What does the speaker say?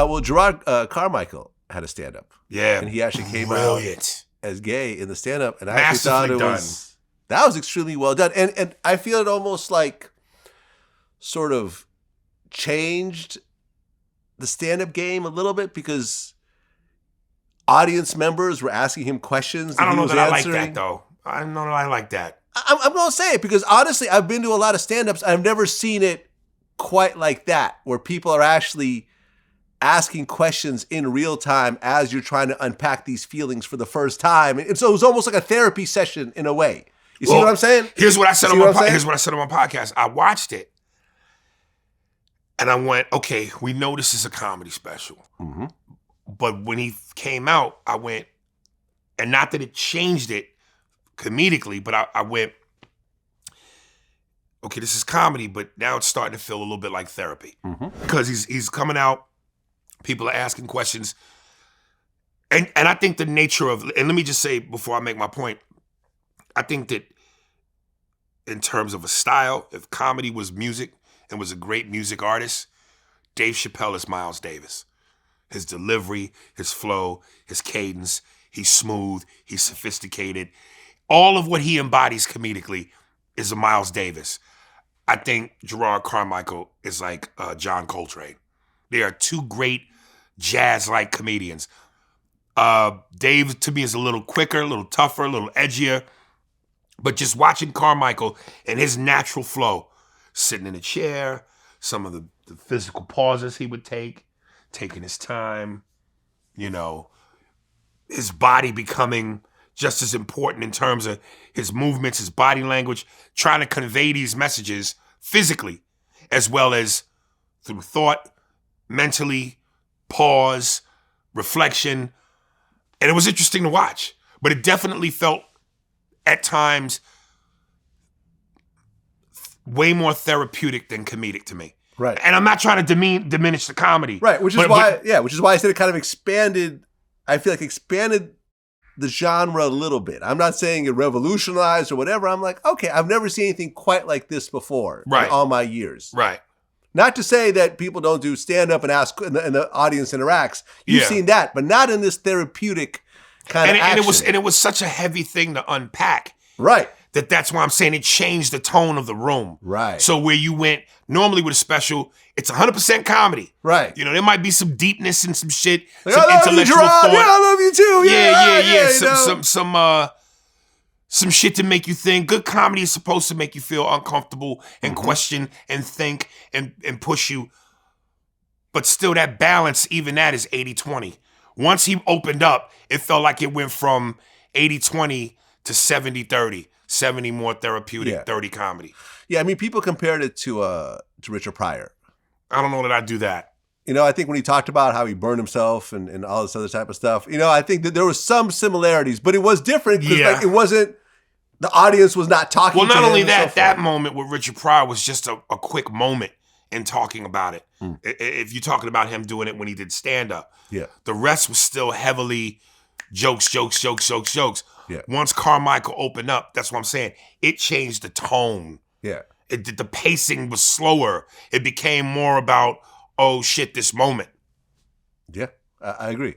Well, Jerrod Carmichael had a stand-up. Yeah. And he actually came out as gay in the stand-up. And I actually thought that was extremely well done. And I feel it almost like sort of changed the stand-up game a little bit because audience members were asking him questions. I don't know that I like that, though. I don't know that I like that. I'm going to say it because honestly, I've been to a lot of stand-ups. I've never seen it quite like that, where people are actually asking questions in real time as you're trying to unpack these feelings for the first time. And so it was almost like a therapy session in a way. You see what I'm saying? Here's what I said on my podcast. I watched it and I went, okay, we know this is a comedy special. Mm-hmm. But when he came out, I went, and not that it changed it comedically, but I went, okay, this is comedy, but now it's starting to feel a little bit like therapy. Mm-hmm. Because he's coming out, people are asking questions. And I think the nature of, and let me just say before I make my point, I think that in terms of a style, if comedy was music and was a great music artist, Dave Chappelle is Miles Davis. His delivery, his flow, his cadence, he's smooth, he's sophisticated. All of what he embodies comedically is a Miles Davis. I think Jerrod Carmichael is like John Coltrane. They are two great jazz-like comedians. Dave, to me, is a little quicker, a little tougher, a little edgier. But just watching Carmichael and his natural flow, sitting in a chair, some of the physical pauses he would take, taking his time, his body becoming just as important in terms of his movements, his body language, trying to convey these messages physically, as well as through thought, mentally, pause, reflection. And it was interesting to watch, but it definitely felt at times way more therapeutic than comedic to me. Right. And I'm not trying to diminish the comedy. Right, which is why I said it kind of expanded the genre a little bit. I'm not saying it revolutionized or whatever. I'm like, okay, I've never seen anything quite like this before in all my years. Right. Not to say that people don't do stand-up and ask and the audience interacts. You've seen that, but not in this therapeutic kind of action. And it was such a heavy thing to unpack. Right. That's why I'm saying it changed the tone of the room. Right. So where you went, normally with a special, it's 100% comedy. Right. There might be some deepness and some shit, like, some intellectual thought. Yeah, I love you too. Yeah. Some shit to make you think. Good comedy is supposed to make you feel uncomfortable and question and think and push you. But still that balance, even that is 80-20. Once he opened up, it felt like it went from 80-20 to 70-30. 70 more therapeutic, 30 comedy. Yeah, I mean, people compared it to Richard Pryor. I don't know that I'd do that. I think when he talked about how he burned himself and all this other type of stuff, I think that there was some similarities, but it was different because it wasn't, the audience was not talking to him. Well, not only that, that moment with Richard Pryor was just a quick moment in talking about it. Mm. If you're talking about him doing it when he did stand-up. Yeah. The rest was still heavily jokes. Yeah. Once Carmichael opened up, that's what I'm saying. It changed the tone. Yeah. The pacing was slower. It became more about, oh shit, this moment. Yeah, I agree.